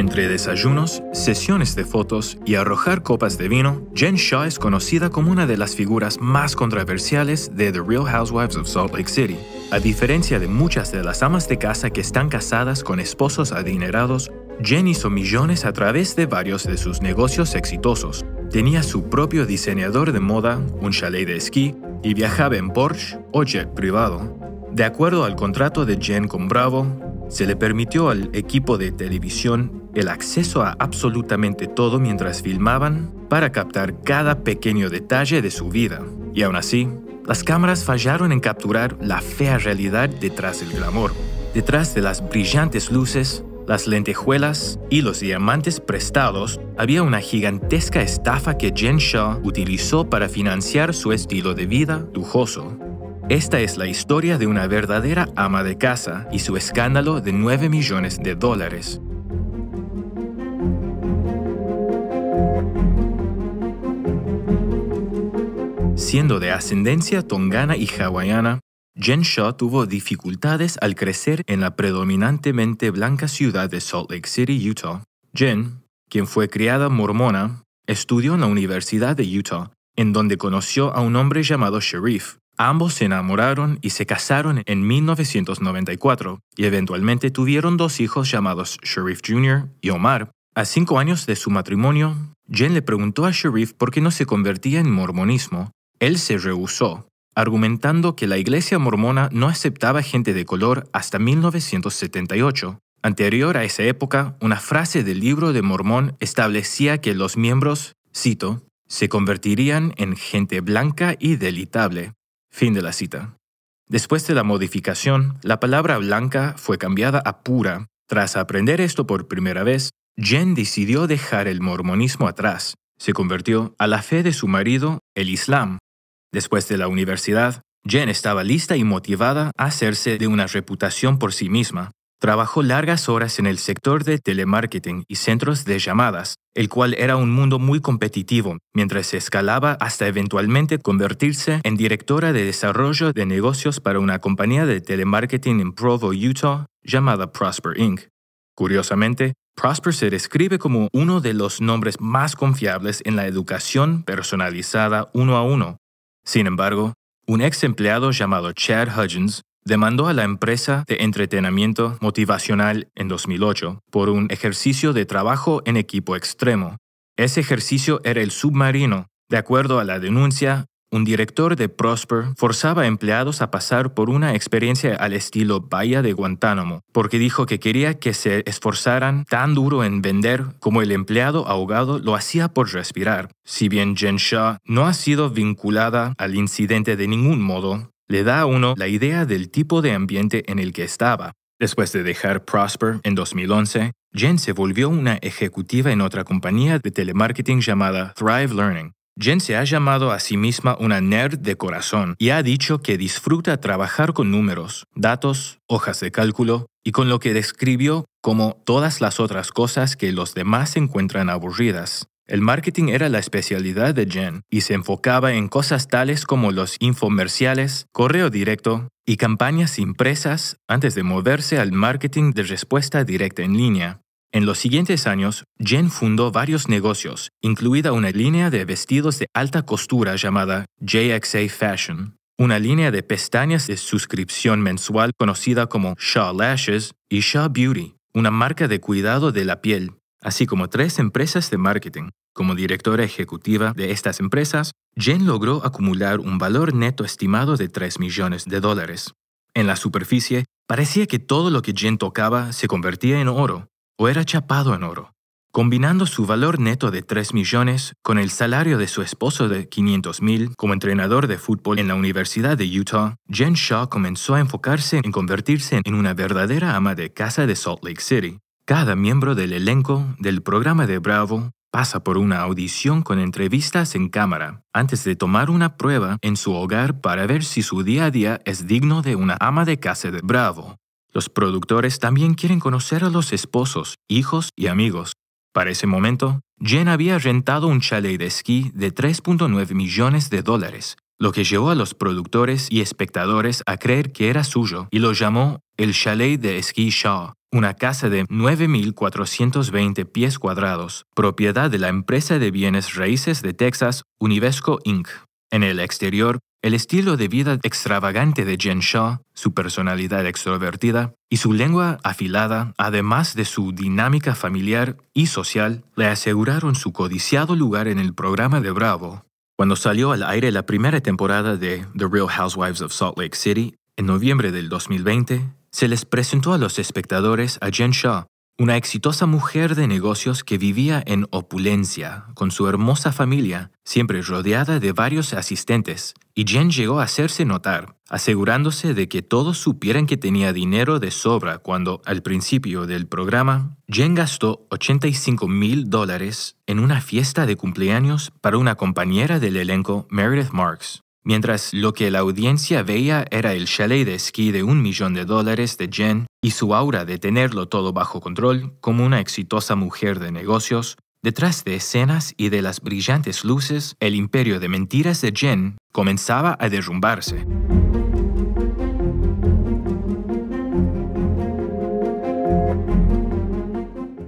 Entre desayunos, sesiones de fotos y arrojar copas de vino, Jen Shah es conocida como una de las figuras más controversiales de The Real Housewives of Salt Lake City. A diferencia de muchas de las amas de casa que están casadas con esposos adinerados, Jen hizo millones a través de varios de sus negocios exitosos. Tenía su propio diseñador de moda, un chalet de esquí, y viajaba en Porsche o jet privado. De acuerdo al contrato de Jen con Bravo, se le permitió al equipo de televisión el acceso a absolutamente todo mientras filmaban para captar cada pequeño detalle de su vida. Y aún así, las cámaras fallaron en capturar la fea realidad detrás del glamour. Detrás de las brillantes luces, las lentejuelas y los diamantes prestados, había una gigantesca estafa que Jen Shah utilizó para financiar su estilo de vida lujoso. Esta es la historia de una verdadera ama de casa y su escándalo de $9 millones. Siendo de ascendencia tongana y hawaiana, Jen Shah tuvo dificultades al crecer en la predominantemente blanca ciudad de Salt Lake City, Utah. Jen, quien fue criada mormona, estudió en la Universidad de Utah, en donde conoció a un hombre llamado Sharif. Ambos se enamoraron y se casaron en 1994 y eventualmente tuvieron 2 hijos llamados Sharif Jr. y Omar. A 5 años de su matrimonio, Jen le preguntó a Sharif por qué no se convertía en mormonismo. Él se rehusó, argumentando que la iglesia mormona no aceptaba gente de color hasta 1978. Anterior a esa época, una frase del Libro de Mormón establecía que los miembros, cito, se convertirían en gente blanca y delitable. Fin de la cita. Después de la modificación, la palabra blanca fue cambiada a pura. Tras aprender esto por primera vez, Jen decidió dejar el mormonismo atrás. Se convirtió a la fe de su marido, el Islam. Después de la universidad, Jen estaba lista y motivada a hacerse de una reputación por sí misma. Trabajó largas horas en el sector de telemarketing y centros de llamadas, el cual era un mundo muy competitivo, mientras se escalaba hasta eventualmente convertirse en directora de desarrollo de negocios para una compañía de telemarketing en Provo, Utah, llamada Prosper Inc. Curiosamente, Prosper se describe como uno de los nombres más confiables en la educación personalizada uno a uno. Sin embargo, un ex empleado llamado Chad Hudgens demandó a la empresa de entretenimiento motivacional en 2008 por un ejercicio de trabajo en equipo extremo. Ese ejercicio era el submarino. De acuerdo a la denuncia, un director de Prosper forzaba a empleados a pasar por una experiencia al estilo Bahía de Guantánamo, porque dijo que quería que se esforzaran tan duro en vender como el empleado ahogado lo hacía por respirar. Si bien Jen Shah no ha sido vinculada al incidente de ningún modo, le da a uno la idea del tipo de ambiente en el que estaba. Después de dejar Prosper en 2011, Jen se volvió una ejecutiva en otra compañía de telemarketing llamada Thrive Learning. Jen se ha llamado a sí misma una nerd de corazón y ha dicho que disfruta trabajar con números, datos, hojas de cálculo y con lo que describió como todas las otras cosas que los demás encuentran aburridas. El marketing era la especialidad de Jen y se enfocaba en cosas tales como los infomerciales, correo directo y campañas impresas antes de moverse al marketing de respuesta directa en línea. En los siguientes años, Jen fundó varios negocios, incluida una línea de vestidos de alta costura llamada JXA Fashion, una línea de pestañas de suscripción mensual conocida como Shah Lashes y Shah Beauty, una marca de cuidado de la piel, así como 3 empresas de marketing. Como directora ejecutiva de estas empresas, Jen logró acumular un valor neto estimado de $3 millones. En la superficie, parecía que todo lo que Jen tocaba se convertía en oro, o era chapado en oro. Combinando su valor neto de $3 millones con el salario de su esposo de $500,000 como entrenador de fútbol en la Universidad de Utah, Jen Shah comenzó a enfocarse en convertirse en una verdadera ama de casa de Salt Lake City. Cada miembro del elenco del programa de Bravo pasa por una audición con entrevistas en cámara antes de tomar una prueba en su hogar para ver si su día a día es digno de una ama de casa de Bravo. Los productores también quieren conocer a los esposos, hijos y amigos. Para ese momento, Jen había rentado un chalet de esquí de $3.9 millones, lo que llevó a los productores y espectadores a creer que era suyo y lo llamó el chalet de esquí Shah, una casa de 9.420 pies cuadrados, propiedad de la empresa de bienes raíces de Texas, Univesco Inc. En el exterior, el estilo de vida extravagante de Jen Shaw, su personalidad extrovertida y su lengua afilada, además de su dinámica familiar y social, le aseguraron su codiciado lugar en el programa de Bravo. Cuando salió al aire la primera temporada de The Real Housewives of Salt Lake City, en noviembre del 2020, se les presentó a los espectadores a Jen Shaw, una exitosa mujer de negocios que vivía en opulencia, con su hermosa familia, siempre rodeada de varios asistentes, y Jen llegó a hacerse notar, asegurándose de que todos supieran que tenía dinero de sobra cuando, al principio del programa, Jen gastó $85,000 en una fiesta de cumpleaños para una compañera del elenco, Meredith Marks. Mientras lo que la audiencia veía era el chalet de esquí de $1 millón de Jen y su aura de tenerlo todo bajo control como una exitosa mujer de negocios, detrás de escenas y de las brillantes luces, el imperio de mentiras de Jen comenzaba a derrumbarse.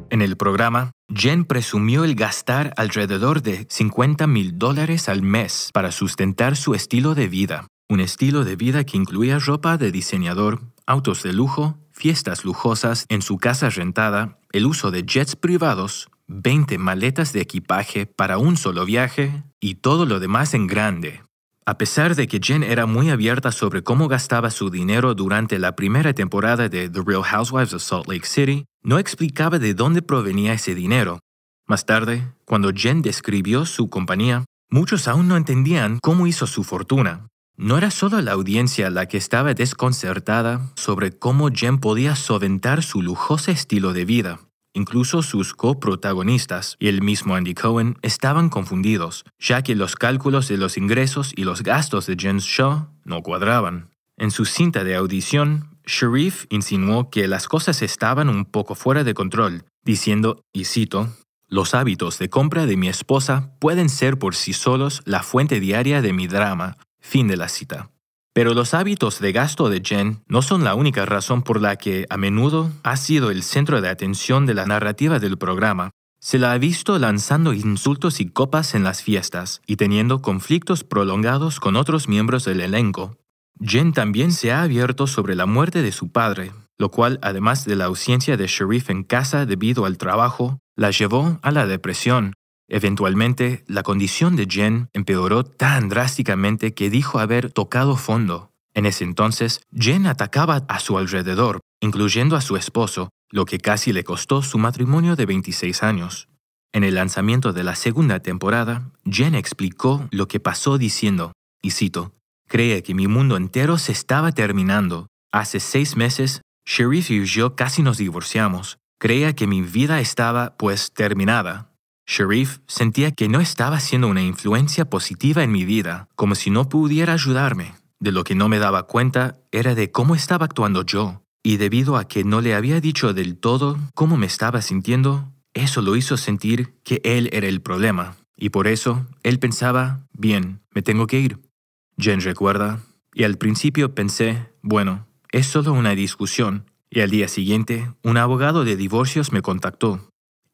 En el programa, Jen presumió el gastar alrededor de $50,000 al mes para sustentar su estilo de vida. Un estilo de vida que incluía ropa de diseñador, autos de lujo, fiestas lujosas en su casa rentada, el uso de jets privados, 20 maletas de equipaje para un solo viaje y todo lo demás en grande. A pesar de que Jen era muy abierta sobre cómo gastaba su dinero durante la primera temporada de The Real Housewives of Salt Lake City, no explicaba de dónde provenía ese dinero. Más tarde, cuando Jen describió su compañía, muchos aún no entendían cómo hizo su fortuna. No era solo la audiencia la que estaba desconcertada sobre cómo Jen podía solventar su lujoso estilo de vida. Incluso sus coprotagonistas y el mismo Andy Cohen estaban confundidos, ya que los cálculos de los ingresos y los gastos de Jen Shaw no cuadraban. En su cinta de audición, Sharrieff insinuó que las cosas estaban un poco fuera de control, diciendo, y cito, «Los hábitos de compra de mi esposa pueden ser por sí solos la fuente diaria de mi drama». Fin de la cita. Pero los hábitos de gasto de Jen no son la única razón por la que a menudo ha sido el centro de atención de la narrativa del programa. Se la ha visto lanzando insultos y copas en las fiestas y teniendo conflictos prolongados con otros miembros del elenco. Jen también se ha abierto sobre la muerte de su padre, lo cual, además de la ausencia de Sharrieff en casa debido al trabajo, la llevó a la depresión. Eventualmente, la condición de Jen empeoró tan drásticamente que dijo haber tocado fondo. En ese entonces, Jen atacaba a su alrededor, incluyendo a su esposo, lo que casi le costó su matrimonio de 26 años. En el lanzamiento de la segunda temporada, Jen explicó lo que pasó diciendo, y cito, «Creía que mi mundo entero se estaba terminando. Hace 6 meses, Sharrieff y yo casi nos divorciamos. Creía que mi vida estaba, pues, terminada». Sharrieff sentía que no estaba siendo una influencia positiva en mi vida, como si no pudiera ayudarme. De lo que no me daba cuenta era de cómo estaba actuando yo, y debido a que no le había dicho del todo cómo me estaba sintiendo, eso lo hizo sentir que él era el problema, y por eso él pensaba, bien, me tengo que ir. Jen recuerda, y al principio pensé, bueno, es solo una discusión, y al día siguiente, un abogado de divorcios me contactó.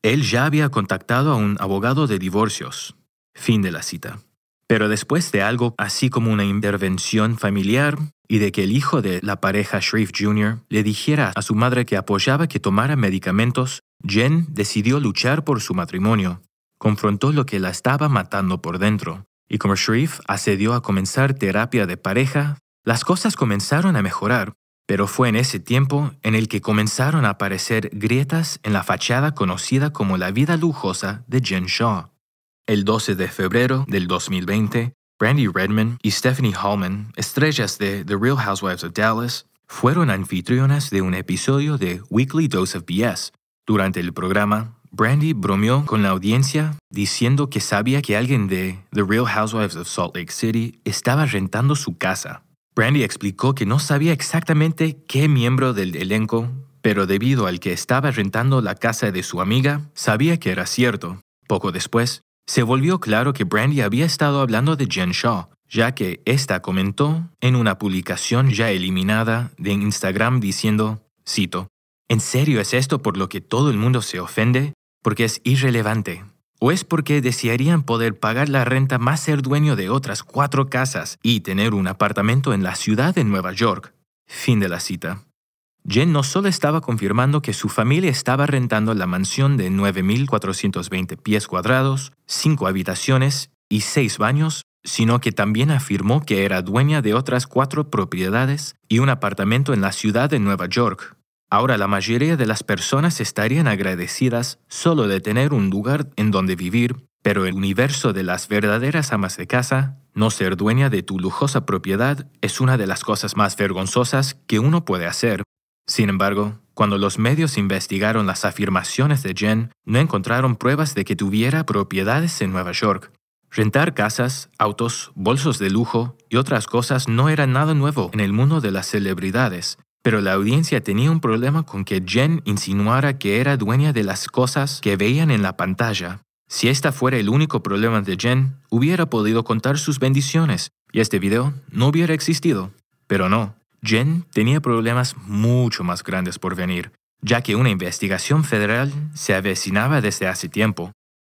Él ya había contactado a un abogado de divorcios. Fin de la cita. Pero después de algo así como una intervención familiar y de que el hijo de la pareja Sharrieff Jr. le dijera a su madre que apoyaba que tomara medicamentos, Jen decidió luchar por su matrimonio. Confrontó lo que la estaba matando por dentro. Y como Sharrieff accedió a comenzar terapia de pareja, las cosas comenzaron a mejorar. Pero fue en ese tiempo en el que comenzaron a aparecer grietas en la fachada conocida como la vida lujosa de Jen Shaw. El 12 de febrero del 2020, Brandi Redmond y Stephanie Hallman, estrellas de The Real Housewives of Dallas, fueron anfitrionas de un episodio de Weekly Dose of BS. Durante el programa, Brandi bromeó con la audiencia diciendo que sabía que alguien de The Real Housewives of Salt Lake City estaba rentando su casa. Brandi explicó que no sabía exactamente qué miembro del elenco, pero debido al que estaba rentando la casa de su amiga, sabía que era cierto. Poco después, se volvió claro que Brandi había estado hablando de Jen Shaw, ya que ésta comentó en una publicación ya eliminada de Instagram diciendo, cito, ¿En serio es esto por lo que todo el mundo se ofende? Porque es irrelevante. ¿O es porque desearían poder pagar la renta más ser dueño de otras 4 casas y tener un apartamento en la ciudad de Nueva York? Fin de la cita. Jen no solo estaba confirmando que su familia estaba rentando la mansión de 9.420 pies cuadrados, 5 habitaciones y 6 baños, sino que también afirmó que era dueña de otras 4 propiedades y un apartamento en la ciudad de Nueva York. Ahora la mayoría de las personas estarían agradecidas solo de tener un lugar en donde vivir, pero el universo de las verdaderas amas de casa, no ser dueña de tu lujosa propiedad, es una de las cosas más vergonzosas que uno puede hacer. Sin embargo, cuando los medios investigaron las afirmaciones de Jen, no encontraron pruebas de que tuviera propiedades en Nueva York. Rentar casas, autos, bolsos de lujo y otras cosas no era nada nuevo en el mundo de las celebridades, pero la audiencia tenía un problema con que Jen insinuara que era dueña de las cosas que veían en la pantalla. Si este fuera el único problema de Jen, hubiera podido contar sus bendiciones y este video no hubiera existido. Pero no. Jen tenía problemas mucho más grandes por venir, ya que una investigación federal se avecinaba desde hace tiempo.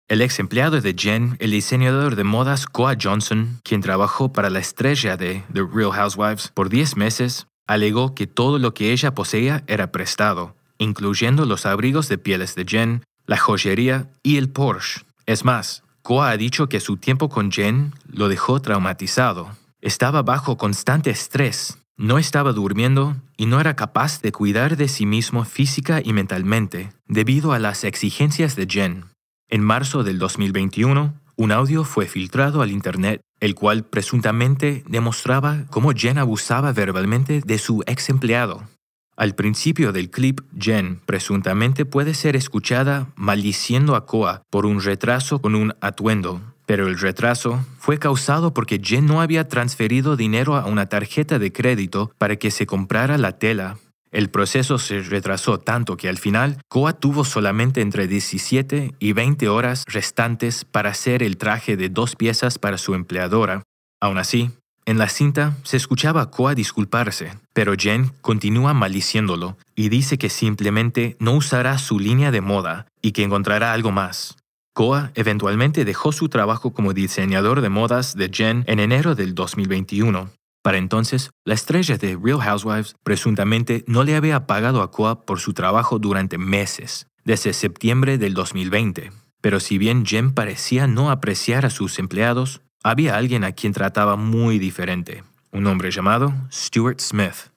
El ex empleado de Jen, el diseñador de modas Koa Johnson, quien trabajó para la estrella de The Real Housewives por 10 meses, alegó que todo lo que ella poseía era prestado, incluyendo los abrigos de pieles de Jen, la joyería y el Porsche. Es más, Koa ha dicho que su tiempo con Jen lo dejó traumatizado. Estaba bajo constante estrés. No estaba durmiendo y no era capaz de cuidar de sí mismo física y mentalmente debido a las exigencias de Jen. En marzo del 2021, un audio fue filtrado al internet, el cual presuntamente demostraba cómo Jen abusaba verbalmente de su ex empleado. Al principio del clip, Jen presuntamente puede ser escuchada maldiciendo a Koa por un retraso con un atuendo. Pero el retraso fue causado porque Jen no había transferido dinero a una tarjeta de crédito para que se comprara la tela. El proceso se retrasó tanto que al final, Koa tuvo solamente entre 17 y 20 horas restantes para hacer el traje de 2 piezas para su empleadora. Aún así, en la cinta se escuchaba a Koa disculparse, pero Jen continúa maldiciéndolo y dice que simplemente no usará su línea de moda y que encontrará algo más. Koa eventualmente dejó su trabajo como diseñador de modas de Jen en enero del 2021. Para entonces, la estrella de Real Housewives presuntamente no le había pagado a Koa por su trabajo durante meses, desde septiembre del 2020. Pero si bien Jen parecía no apreciar a sus empleados, había alguien a quien trataba muy diferente, un hombre llamado Stuart Smith.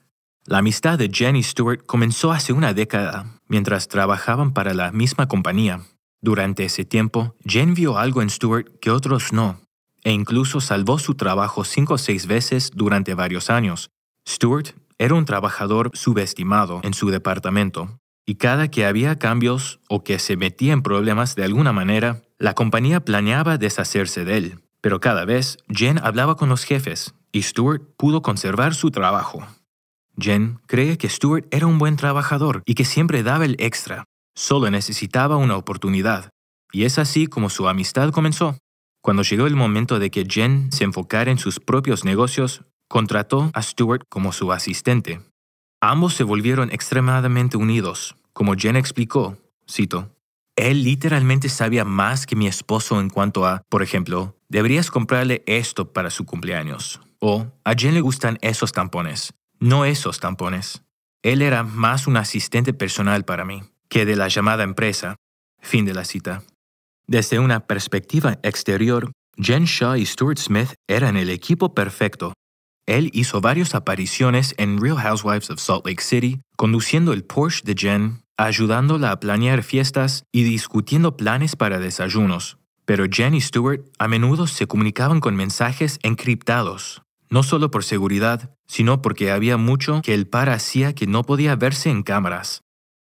La amistad de Jen y Stuart comenzó hace una década, mientras trabajaban para la misma compañía. Durante ese tiempo, Jen vio algo en Stuart que otros no, e incluso salvó su trabajo 5 o 6 veces durante varios años. Stuart era un trabajador subestimado en su departamento, y cada que había cambios o que se metía en problemas de alguna manera, la compañía planeaba deshacerse de él. Pero cada vez, Jen hablaba con los jefes, y Stuart pudo conservar su trabajo. Jen cree que Stuart era un buen trabajador y que siempre daba el extra. Solo necesitaba una oportunidad. Y es así como su amistad comenzó. Cuando llegó el momento de que Jen se enfocara en sus propios negocios, contrató a Stuart como su asistente. Ambos se volvieron extremadamente unidos. Como Jen explicó, cito, «Él literalmente sabía más que mi esposo en cuanto a, por ejemplo, deberías comprarle esto para su cumpleaños. O a Jen le gustan esos tampones, no esos tampones. Él era más un asistente personal para mí que de la llamada empresa». Fin de la cita. Desde una perspectiva exterior, Jen Shah y Stuart Smith eran el equipo perfecto. Él hizo varias apariciones en Real Housewives of Salt Lake City, conduciendo el Porsche de Jen, ayudándola a planear fiestas y discutiendo planes para desayunos. Pero Jen y Stuart a menudo se comunicaban con mensajes encriptados, no solo por seguridad, sino porque había mucho que el par hacía que no podía verse en cámaras.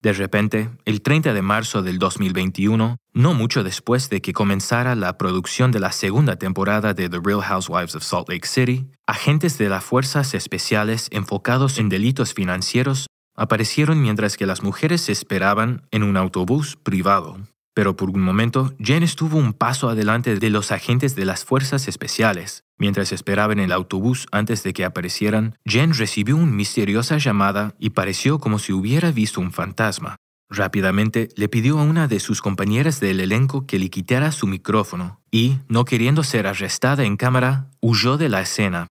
De repente, el 30 de marzo del 2021, no mucho después de que comenzara la producción de la segunda temporada de The Real Housewives of Salt Lake City, agentes de las fuerzas especiales enfocados en delitos financieros aparecieron mientras que las mujeres esperaban en un autobús privado. Pero por un momento, Jen estuvo un paso adelante de los agentes de las fuerzas especiales. Mientras esperaba en el autobús antes de que aparecieran, Jen recibió una misteriosa llamada y pareció como si hubiera visto un fantasma. Rápidamente le pidió a una de sus compañeras del elenco que le quitara su micrófono y, no queriendo ser arrestada en cámara, huyó de la escena.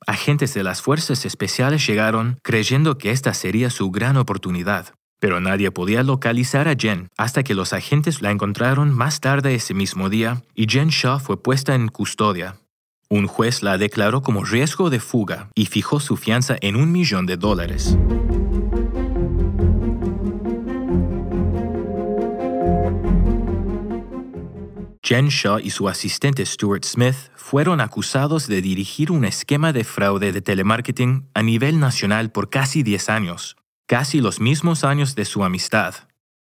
Agentes de las fuerzas especiales llegaron creyendo que esta sería su gran oportunidad. Pero nadie podía localizar a Jen hasta que los agentes la encontraron más tarde ese mismo día y Jen Shaw fue puesta en custodia. Un juez la declaró como riesgo de fuga y fijó su fianza en $1 millón. Jen Shaw y su asistente Stuart Smith fueron acusados de dirigir un esquema de fraude de telemarketing a nivel nacional por casi 10 años, casi los mismos años de su amistad.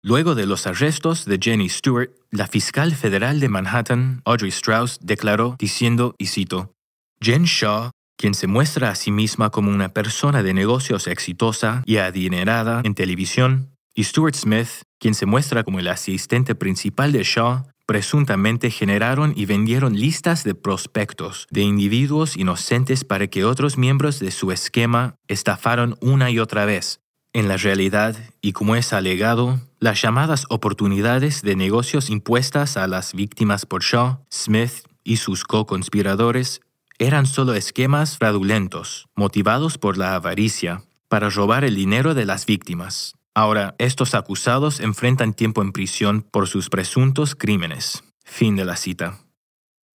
Luego de los arrestos de Jen y Stuart, la fiscal federal de Manhattan, Audrey Strauss, declaró diciendo, y cito, Jen Shaw, quien se muestra a sí misma como una persona de negocios exitosa y adinerada en televisión, y Stuart Smith, quien se muestra como el asistente principal de Shaw, presuntamente generaron y vendieron listas de prospectos de individuos inocentes para que otros miembros de su esquema estafaran una y otra vez. En la realidad, y como es alegado, las llamadas oportunidades de negocios impuestas a las víctimas por Shaw, Smith y sus co-conspiradores eran solo esquemas fraudulentos, motivados por la avaricia, para robar el dinero de las víctimas. Ahora, estos acusados enfrentan tiempo en prisión por sus presuntos crímenes. Fin de la cita.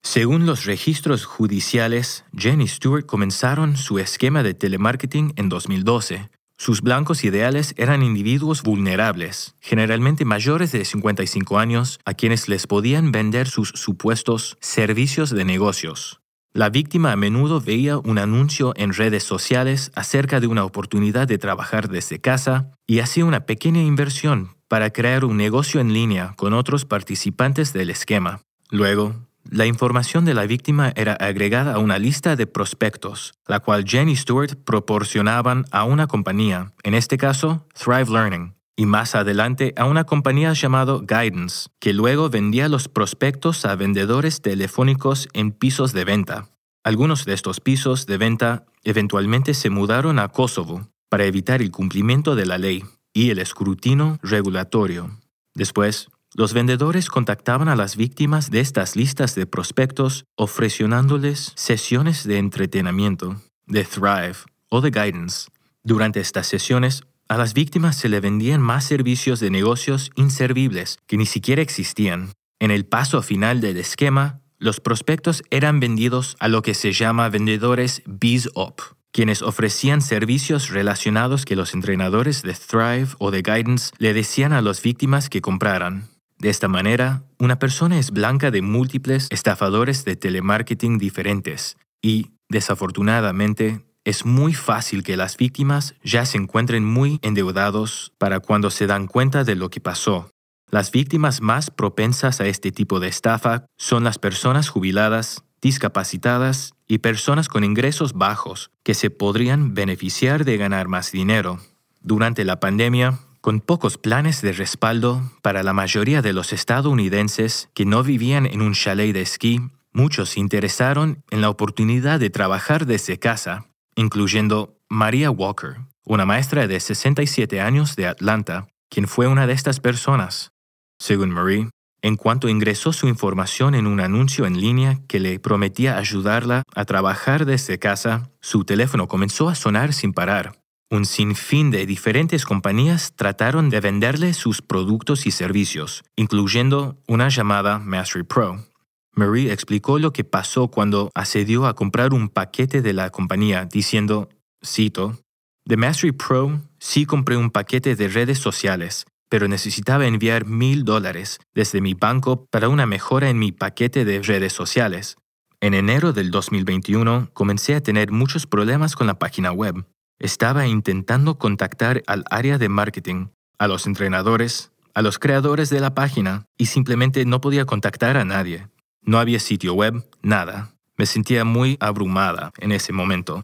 Según los registros judiciales, Jen y Stuart comenzaron su esquema de telemarketing en 2012. Sus blancos ideales eran individuos vulnerables, generalmente mayores de 55 años, a quienes les podían vender sus supuestos servicios de negocios. La víctima a menudo veía un anuncio en redes sociales acerca de una oportunidad de trabajar desde casa y hacía una pequeña inversión para crear un negocio en línea con otros participantes del esquema. Luego, la información de la víctima era agregada a una lista de prospectos, la cual Jen y Stuart proporcionaban a una compañía, en este caso Thrive Learning, y más adelante a una compañía llamada Guidance, que luego vendía los prospectos a vendedores telefónicos en pisos de venta. Algunos de estos pisos de venta eventualmente se mudaron a Kosovo para evitar el cumplimiento de la ley y el escrutinio regulatorio. Después, los vendedores contactaban a las víctimas de estas listas de prospectos ofreciéndoles sesiones de entretenimiento, de Thrive o de Guidance. Durante estas sesiones, a las víctimas se le vendían más servicios de negocios inservibles que ni siquiera existían. En el paso final del esquema, los prospectos eran vendidos a lo que se llama vendedores BizUp, quienes ofrecían servicios relacionados que los entrenadores de Thrive o de Guidance le decían a las víctimas que compraran. De esta manera, una persona es blanca de múltiples estafadores de telemarketing diferentes y, desafortunadamente, es muy fácil que las víctimas ya se encuentren muy endeudados para cuando se dan cuenta de lo que pasó. Las víctimas más propensas a este tipo de estafa son las personas jubiladas, discapacitadas y personas con ingresos bajos que se podrían beneficiar de ganar más dinero. Durante la pandemia, con pocos planes de respaldo para la mayoría de los estadounidenses que no vivían en un chalet de esquí, muchos se interesaron en la oportunidad de trabajar desde casa, incluyendo Maria Walker, una maestra de 67 años de Atlanta, quien fue una de estas personas. Según Marie, en cuanto ingresó su información en un anuncio en línea que le prometía ayudarla a trabajar desde casa, su teléfono comenzó a sonar sin parar. Un sinfín de diferentes compañías trataron de venderle sus productos y servicios, incluyendo una llamada Mastery Pro. Marie explicó lo que pasó cuando accedió a comprar un paquete de la compañía, diciendo, cito, de Mastery Pro sí compré un paquete de redes sociales, pero necesitaba enviar $1,000 desde mi banco para una mejora en mi paquete de redes sociales. En enero del 2021 comencé a tener muchos problemas con la página web. Estaba intentando contactar al área de marketing, a los entrenadores, a los creadores de la página y simplemente no podía contactar a nadie. No había sitio web, nada. Me sentía muy abrumada en ese momento.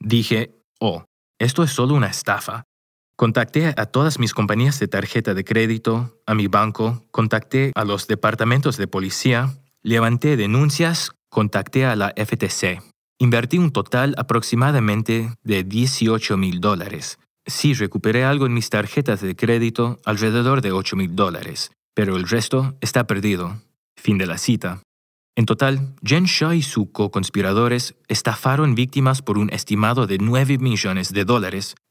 Dije, esto es solo una estafa. Contacté a todas mis compañías de tarjeta de crédito, a mi banco, contacté a los departamentos de policía, levanté denuncias contacté a la FTC. Invertí un total aproximadamente de $18,000. Sí, recuperé algo en mis tarjetas de crédito, alrededor de $8,000, pero el resto está perdido. Fin de la cita. En total, Jen Shah y sus co-conspiradores estafaron víctimas por un estimado de $9 millones.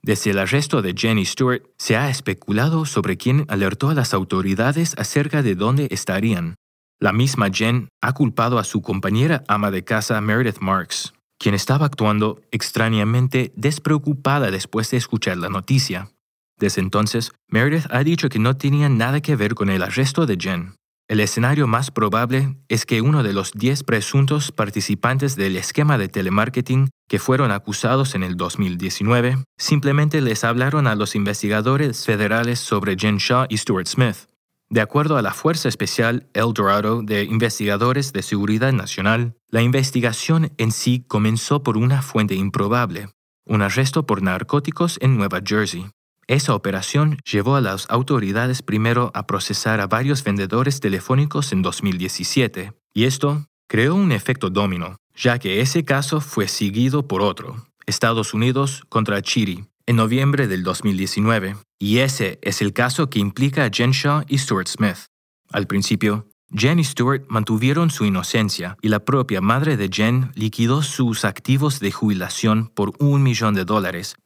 Desde el arresto de Jen y Stuart, se ha especulado sobre quién alertó a las autoridades acerca de dónde estarían. La misma Jen ha culpado a su compañera ama de casa Meredith Marks, quien estaba actuando extrañamente despreocupada después de escuchar la noticia. Desde entonces, Meredith ha dicho que no tenía nada que ver con el arresto de Jen. El escenario más probable es que uno de los 10 presuntos participantes del esquema de telemarketing que fueron acusados en el 2019 simplemente les hablaron a los investigadores federales sobre Jen Shah y Stuart Smith. De acuerdo a la Fuerza Especial El Dorado de Investigadores de Seguridad Nacional, la investigación en sí comenzó por una fuente improbable, un arresto por narcóticos en Nueva Jersey. Esa operación llevó a las autoridades primero a procesar a varios vendedores telefónicos en 2017, y esto creó un efecto dominó, ya que ese caso fue seguido por otro, Estados Unidos contra Chiri, en noviembre del 2019, y ese es el caso que implica a Jen Shah y Stuart Smith. Al principio, Jen y Stuart mantuvieron su inocencia y la propia madre de Jen liquidó sus activos de jubilación por $1 millón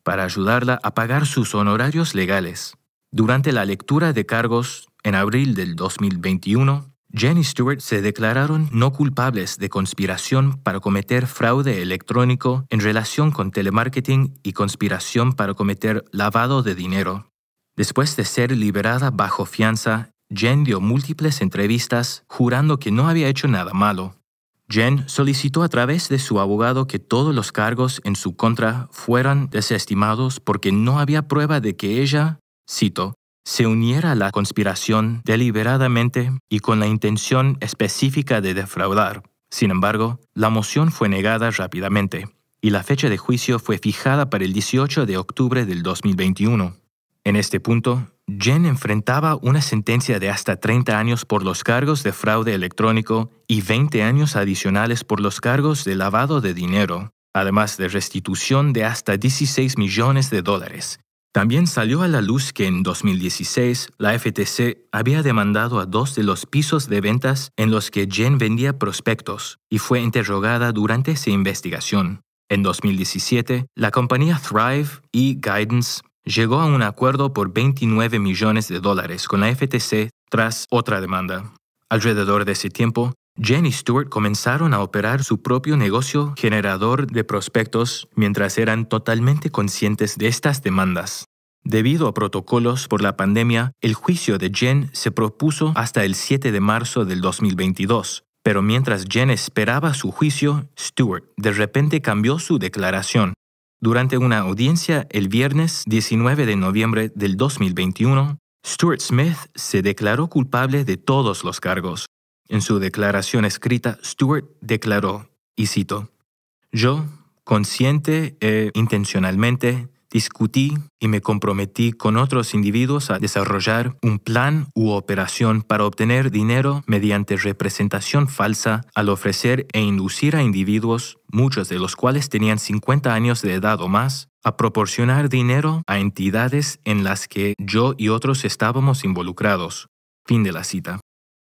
para ayudarla a pagar sus honorarios legales. Durante la lectura de cargos, en abril del 2021, Jen y Stuart se declararon no culpables de conspiración para cometer fraude electrónico en relación con telemarketing y conspiración para cometer lavado de dinero. Después de ser liberada bajo fianza, Jen dio múltiples entrevistas jurando que no había hecho nada malo. Jen solicitó a través de su abogado que todos los cargos en su contra fueran desestimados porque no había prueba de que ella, cito, se uniera a la conspiración deliberadamente y con la intención específica de defraudar. Sin embargo, la moción fue negada rápidamente y la fecha de juicio fue fijada para el 18 de octubre del 2021. En este punto, Jen enfrentaba una sentencia de hasta 30 años por los cargos de fraude electrónico y 20 años adicionales por los cargos de lavado de dinero, además de restitución de hasta $16 millones. También salió a la luz que en 2016 la FTC había demandado a 2 de los pisos de ventas en los que Jen vendía prospectos y fue interrogada durante esa investigación. En 2017, la compañía Thrive y Guidance llegó a un acuerdo por $29 millones con la FTC tras otra demanda. Alrededor de ese tiempo, Jen y Stuart comenzaron a operar su propio negocio generador de prospectos mientras eran totalmente conscientes de estas demandas. Debido a protocolos por la pandemia, el juicio de Jen se propuso hasta el 7 de marzo del 2022. Pero mientras Jen esperaba su juicio, Stuart de repente cambió su declaración. Durante una audiencia el viernes 19 de noviembre del 2021, Stuart Smith se declaró culpable de todos los cargos. En su declaración escrita, Stuart declaró, y cito, «Yo, consciente e intencionalmente, discutí y me comprometí con otros individuos a desarrollar un plan u operación para obtener dinero mediante representación falsa al ofrecer e inducir a individuos, muchos de los cuales tenían 50 años de edad o más, a proporcionar dinero a entidades en las que yo y otros estábamos involucrados». Fin de la cita.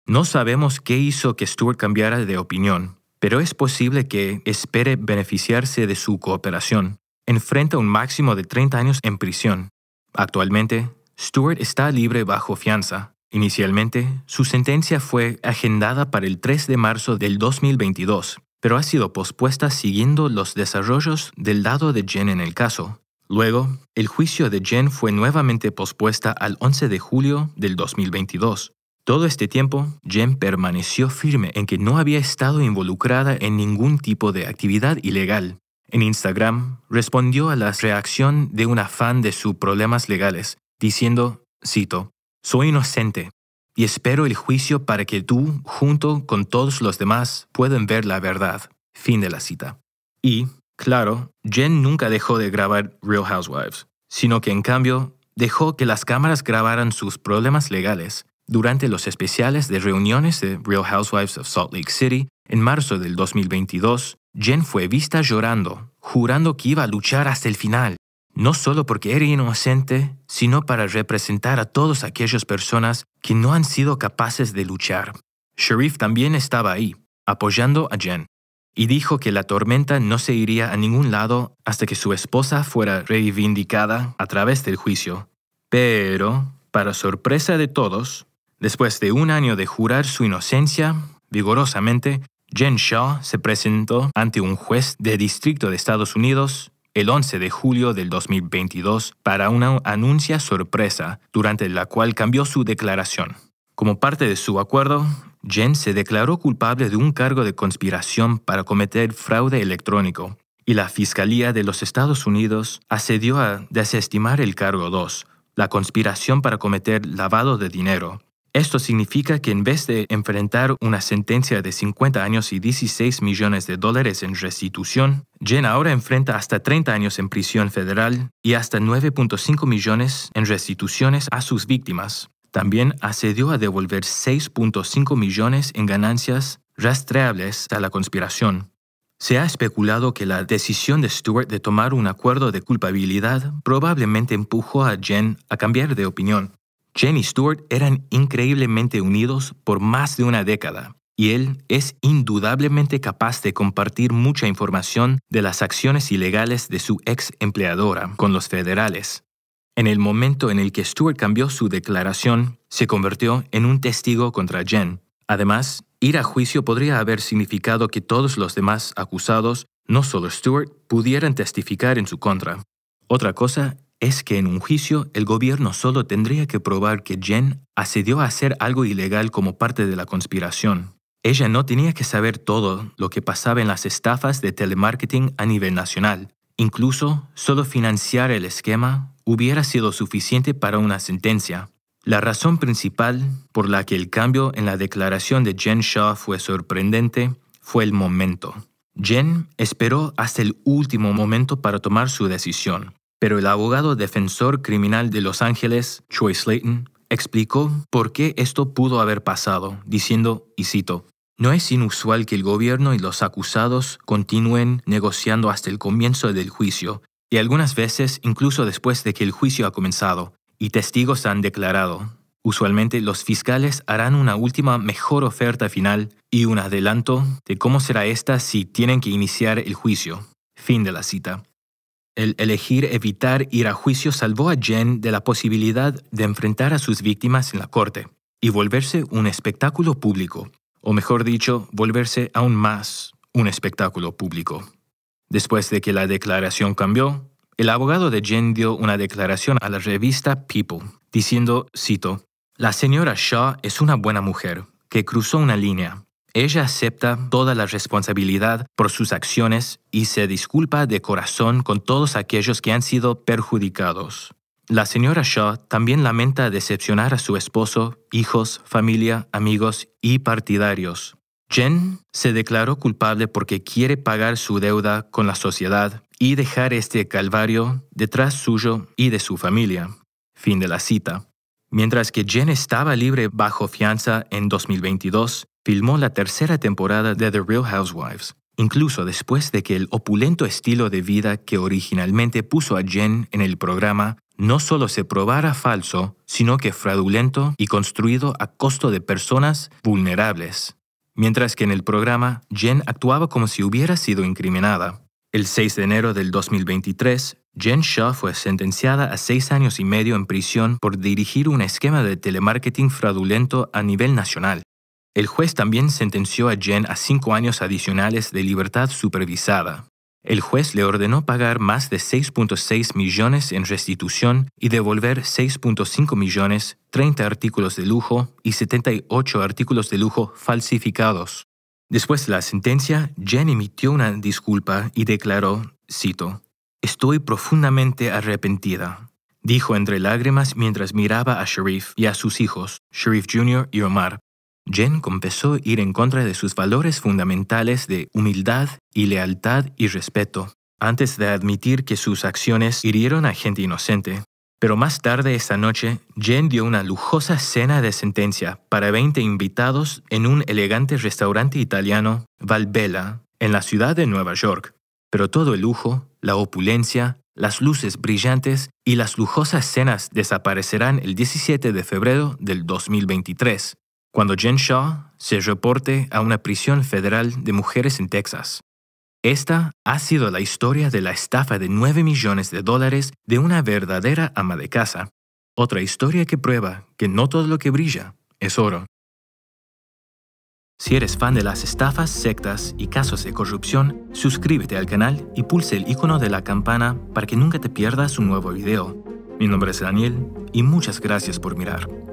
No sabemos qué hizo que Stuart cambiara de opinión, pero es posible que espere beneficiarse de su cooperación. Enfrenta un máximo de 30 años en prisión. Actualmente, Stuart está libre bajo fianza. Inicialmente, su sentencia fue agendada para el 3 de marzo del 2022, pero ha sido pospuesta siguiendo los desarrollos del lado de Jen en el caso. Luego, el juicio de Jen fue nuevamente pospuesta al 11 de julio del 2022. Todo este tiempo, Jen permaneció firme en que no había estado involucrada en ningún tipo de actividad ilegal. En Instagram, respondió a la reacción de una fan de sus problemas legales, diciendo, cito, «Soy inocente y espero el juicio para que tú, junto con todos los demás, puedan ver la verdad». Fin de la cita. Y, claro, Jen nunca dejó de grabar Real Housewives, sino que en cambio dejó que las cámaras grabaran sus problemas legales. durante los especiales de reuniones de Real Housewives of Salt Lake City en marzo del 2022, Jen fue vista llorando, jurando que iba a luchar hasta el final, no solo porque era inocente, sino para representar a todas aquellas personas que no han sido capaces de luchar. Sharif también estaba ahí, apoyando a Jen, y dijo que la tormenta no se iría a ningún lado hasta que su esposa fuera reivindicada a través del juicio. Pero, para sorpresa de todos, después de un año de jurar su inocencia vigorosamente, Jen Shah se presentó ante un juez de distrito de Estados Unidos el 11 de julio del 2022 para una anuncia sorpresa durante la cual cambió su declaración. Como parte de su acuerdo, Jen se declaró culpable de un cargo de conspiración para cometer fraude electrónico, y la Fiscalía de los Estados Unidos accedió a desestimar el cargo 2, la conspiración para cometer lavado de dinero. Esto significa que en vez de enfrentar una sentencia de 50 años y $16 millones en restitución, Jen ahora enfrenta hasta 30 años en prisión federal y hasta 9.5 millones en restituciones a sus víctimas. También accedió a devolver 6.5 millones en ganancias rastreables a la conspiración. Se ha especulado que la decisión de Stewart de tomar un acuerdo de culpabilidad probablemente empujó a Jen a cambiar de opinión. Jen y Stewart eran increíblemente unidos por más de una década, y él es indudablemente capaz de compartir mucha información de las acciones ilegales de su ex empleadora con los federales. En el momento en el que Stewart cambió su declaración, se convirtió en un testigo contra Jen. Además, ir a juicio podría haber significado que todos los demás acusados, no solo Stewart, pudieran testificar en su contra. Otra cosa es que en un juicio el gobierno solo tendría que probar que Jen accedió a hacer algo ilegal como parte de la conspiración. Ella no tenía que saber todo lo que pasaba en las estafas de telemarketing a nivel nacional. Incluso solo financiar el esquema hubiera sido suficiente para una sentencia. La razón principal por la que el cambio en la declaración de Jen Shah fue sorprendente fue el momento. Jen esperó hasta el último momento para tomar su decisión, pero el abogado defensor criminal de Los Ángeles, Troy Slayton, explicó por qué esto pudo haber pasado, diciendo, y cito, "No es inusual que el gobierno y los acusados continúen negociando hasta el comienzo del juicio, y algunas veces incluso después de que el juicio ha comenzado, y testigos han declarado. Usualmente los fiscales harán una última mejor oferta final y un adelanto de cómo será esta si tienen que iniciar el juicio." Fin de la cita. El elegir evitar ir a juicio salvó a Jen de la posibilidad de enfrentar a sus víctimas en la corte y volverse un espectáculo público, o mejor dicho, volverse aún más un espectáculo público. Después de que la declaración cambió, el abogado de Jen dio una declaración a la revista People, diciendo, cito, "La señora Shah es una buena mujer que cruzó una línea. Ella acepta toda la responsabilidad por sus acciones y se disculpa de corazón con todos aquellos que han sido perjudicados. La señora Shah también lamenta decepcionar a su esposo, hijos, familia, amigos y partidarios. Jen se declaró culpable porque quiere pagar su deuda con la sociedad y dejar este calvario detrás suyo y de su familia." Fin de la cita. Mientras que Jen estaba libre bajo fianza en 2022, filmó la tercera temporada de The Real Housewives, incluso después de que el opulento estilo de vida que originalmente puso a Jen en el programa no solo se probara falso, sino que fraudulento y construido a costo de personas vulnerables. Mientras que en el programa, Jen actuaba como si hubiera sido incriminada. El 6 de enero del 2023, Jen Shah fue sentenciada a 6 años y medio en prisión por dirigir un esquema de telemarketing fraudulento a nivel nacional. El juez también sentenció a Jen a 5 años adicionales de libertad supervisada. El juez le ordenó pagar más de 6.6 millones en restitución y devolver 6.5 millones, 30 artículos de lujo y 78 artículos de lujo falsificados. Después de la sentencia, Jen emitió una disculpa y declaró, cito, "Estoy profundamente arrepentida", dijo entre lágrimas mientras miraba a Sharif y a sus hijos, Sharif Jr. y Omar. Jen confesó ir en contra de sus valores fundamentales de humildad y lealtad y respeto, antes de admitir que sus acciones hirieron a gente inocente. Pero más tarde esa noche, Jen dio una lujosa cena de sentencia para 20 invitados en un elegante restaurante italiano, Valbella, en la ciudad de Nueva York. Pero todo el lujo, la opulencia, las luces brillantes y las lujosas cenas desaparecerán el 17 de febrero del 2023, cuando Jen Shah se reporte a una prisión federal de mujeres en Texas. Esta ha sido la historia de la estafa de $9 millones de una verdadera ama de casa. Otra historia que prueba que no todo lo que brilla es oro. Si eres fan de las estafas, sectas y casos de corrupción, suscríbete al canal y pulse el icono de la campana para que nunca te pierdas un nuevo video. Mi nombre es Daniel y muchas gracias por mirar.